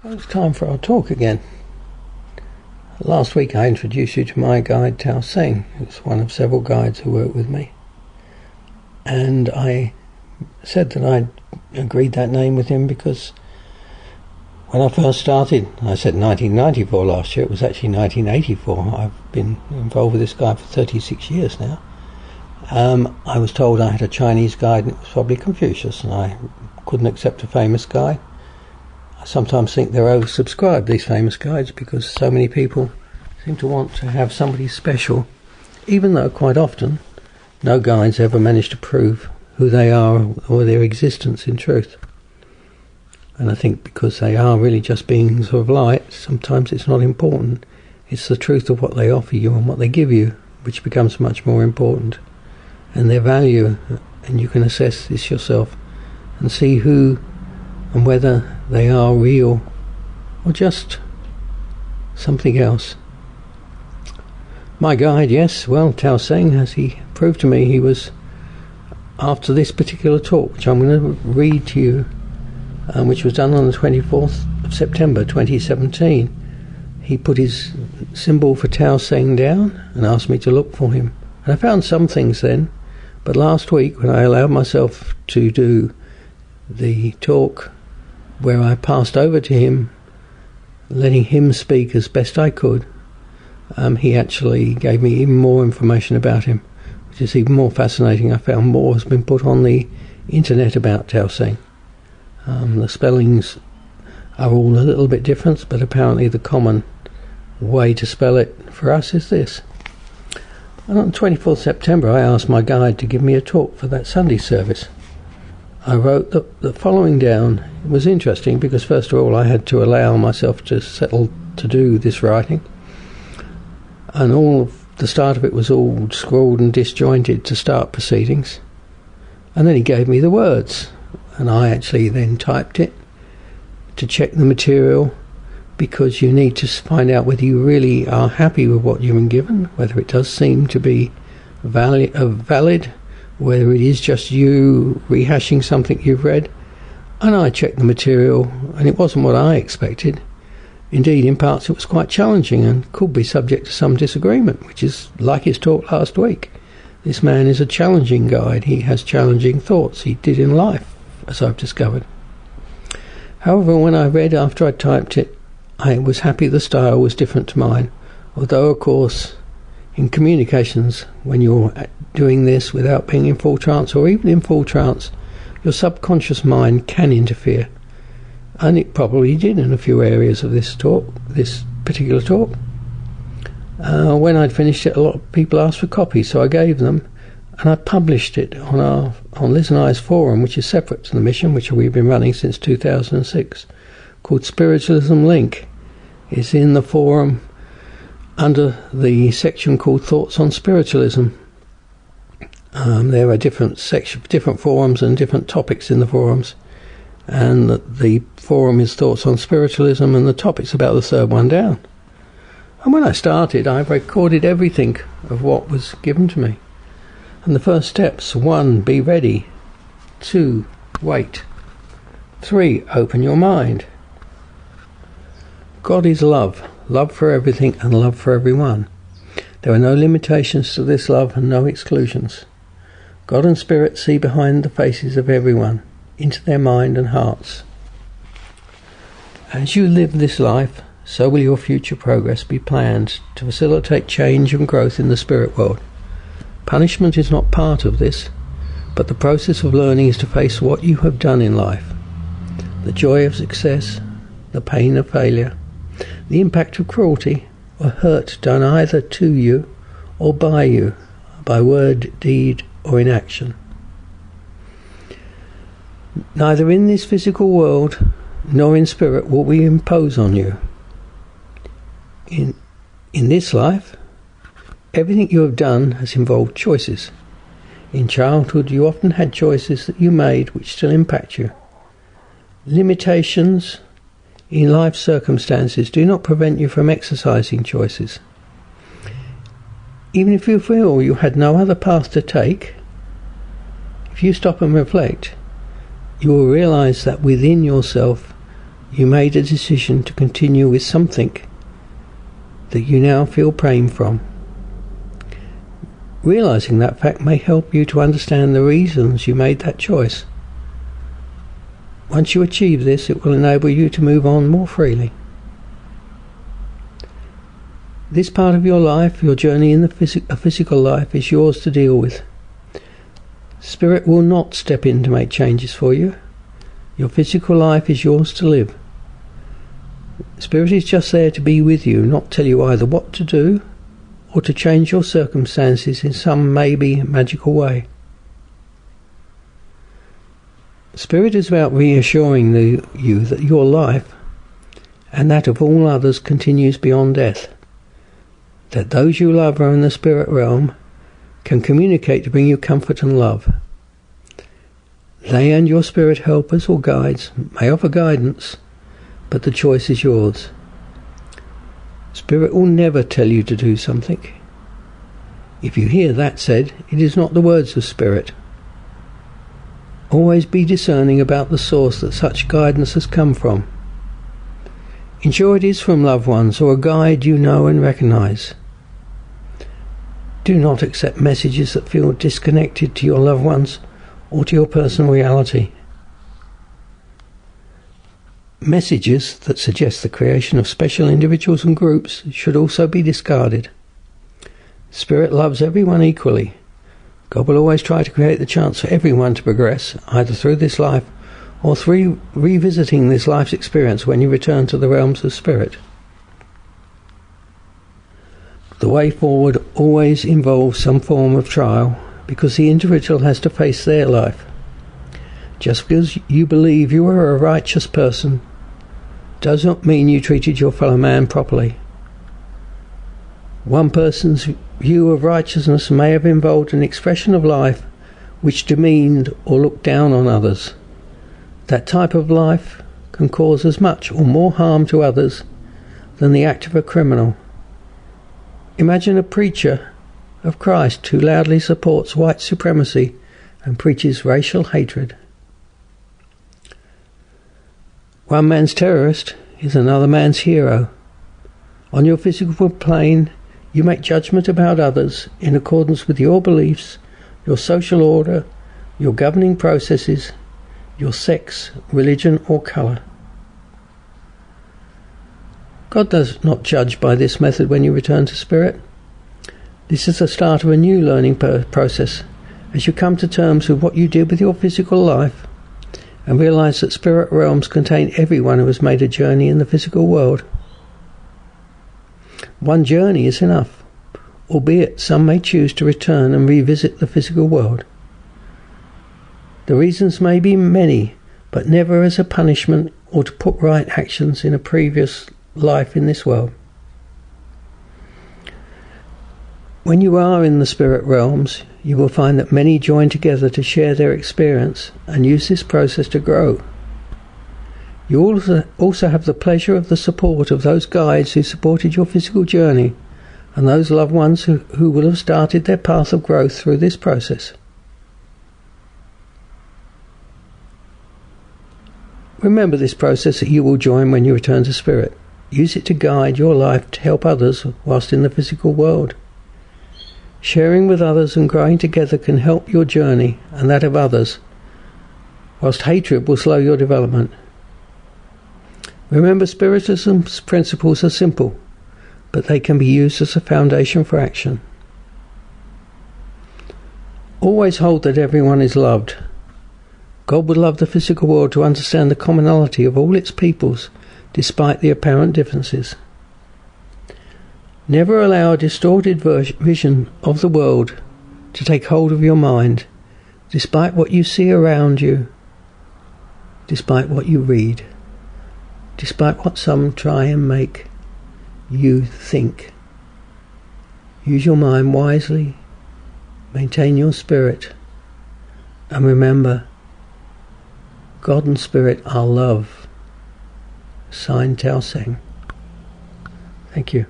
Well, it's time for our talk again. Last week I introduced you to my guide Tao Seng, who's one of several guides who work with me. And I said that I'd agreed that name with him because when I first started, I said 1994 last year, it was actually 1984. I've been involved with this guy for 36 years now. I was told I had a Chinese guide and it was probably Confucius, and I couldn't accept a famous guide. I sometimes think they're oversubscribed, these famous guides, because so many people seem to want to have somebody special, even though quite often no guides ever manage to prove who they are or their existence in truth. And I think because they are really just beings of light, sometimes it's not important. It's the truth of what they offer you and what they give you which becomes much more important, and their value, and you can assess this yourself and see who and whether they are real or just something else. My guide, yes, well, Tao Seng, as he proved to me, he was, after this particular talk, which I'm going to read to you, which was done on the 24th of September 2017, he put his symbol for Tao Seng down and asked me to look for him. And I found some things then, but last week when I allowed myself to do the talk where I passed over to him, letting him speak as best I could, he actually gave me even more information about him, which is even more fascinating. I found more has been put on the internet about Tao Seng. The spellings are all a little bit different, but apparently the common way to spell it for us is this. And on the 24th September I asked my guide to give me a talk for that Sunday service. I wrote the following down. It was interesting because first of all I had to allow myself to settle to do this writing, and all of the start of it was all scrawled and disjointed to start proceedings, and then he gave me the words and I actually then typed it to check the material, because you need to find out whether you really are happy with what you've been given, whether it does seem to be valid, whether it is just you rehashing something you've read. And I checked the material, and it wasn't what I expected. Indeed, in parts it was quite challenging and could be subject to some disagreement, which is like his talk last week. This man is a challenging guide. He has challenging thoughts. He did in life, as I've discovered. However, when I read after I typed it, I was happy the style was different to mine, although of course in communications, when you're doing this without being in full trance, or even in full trance, your subconscious mind can interfere, and it probably did in a few areas of this particular talk. When I'd finished it, a lot of people asked for copies, so I gave them, and I published it on Liz and I's forum, which is separate to the mission, which we've been running since 2006, called Spiritualism Link. It's in the forum under the section called Thoughts on Spiritualism. There are different forums and different topics in the forums, and the forum is Thoughts on Spiritualism, and the topic's about the third one down. And when I started, I recorded everything of what was given to me. And the first steps: 1, be ready; 2, wait; 3, open your mind. God is love, love for everything and love for everyone. There are no limitations to this love and no exclusions. God and Spirit see behind the faces of everyone, into their mind and hearts. As you live this life, so will your future progress be planned to facilitate change and growth in the spirit world. Punishment is not part of this, but the process of learning is to face what you have done in life. The joy of success, the pain of failure, the impact of cruelty or hurt done either to you or by you, by word, deed or inaction. Neither in this physical world nor in spirit will we impose on you. In this life, everything you have done has involved choices. In childhood, you often had choices that you made which still impact you. Limitations in life circumstances do not prevent you from exercising choices. Even if you feel you had no other path to take, if you stop and reflect, you will realize that within yourself you made a decision to continue with something that you now feel pain from. Realizing that fact may help you to understand the reasons you made that choice. Once you achieve this, it will enable you to move on more freely. This part of your life, your journey in a physical life, is yours to deal with. Spirit will not step in to make changes for you. Your physical life is yours to live. Spirit is just there to be with you, not tell you either what to do or to change your circumstances in some maybe magical way. Spirit is about reassuring you that your life and that of all others continues beyond death, that those you love are in the spirit realm can communicate to bring you comfort and love. They and your spirit helpers or guides may offer guidance, but the choice is yours. Spirit will never tell you to do something. If you hear that said, it is not the words of Spirit. Always be discerning about the source that such guidance has come from. Ensure it is from loved ones or a guide you know and recognize. Do not accept messages that feel disconnected to your loved ones or to your personal reality. Messages that suggest the creation of special individuals and groups should also be discarded. Spirit loves everyone equally. God will always try to create the chance for everyone to progress, either through this life or through revisiting this life's experience when you return to the realms of spirit. The way forward always involves some form of trial, because the individual has to face their life. Just because you believe you are a righteous person does not mean you treated your fellow man properly. One person's view of righteousness may have involved an expression of life which demeaned or looked down on others. That type of life can cause as much or more harm to others than the act of a criminal. Imagine a preacher of Christ who loudly supports white supremacy and preaches racial hatred. One man's terrorist is another man's hero. On your physical plane, you make judgment about others in accordance with your beliefs, your social order, your governing processes, your sex, religion or colour. God does not judge by this method when you return to spirit. This is the start of a new learning process as you come to terms with what you did with your physical life and realize that spirit realms contain everyone who has made a journey in the physical world. One journey is enough, albeit some may choose to return and revisit the physical world. The reasons may be many, but never as a punishment or to put right actions in a previous life in this world. When you are in the spirit realms, you will find that many join together to share their experience and use this process to grow. You also have the pleasure of the support of those guides who supported your physical journey and those loved ones who will have started their path of growth through this process. Remember this process that you will join when you return to spirit. Use it to guide your life to help others whilst in the physical world. Sharing with others and growing together can help your journey and that of others, whilst hatred will slow your development. Remember, Spiritism's principles are simple, but they can be used as a foundation for action. Always hold that everyone is loved. God would love the physical world to understand the commonality of all its peoples, despite the apparent differences. Never allow a distorted vision of the world to take hold of your mind, despite what you see around you, despite what you read, despite what some try and make you think. Use your mind wisely, maintain your spirit, and remember, God and Spirit are love. Signed, Tao Seng. Thank you.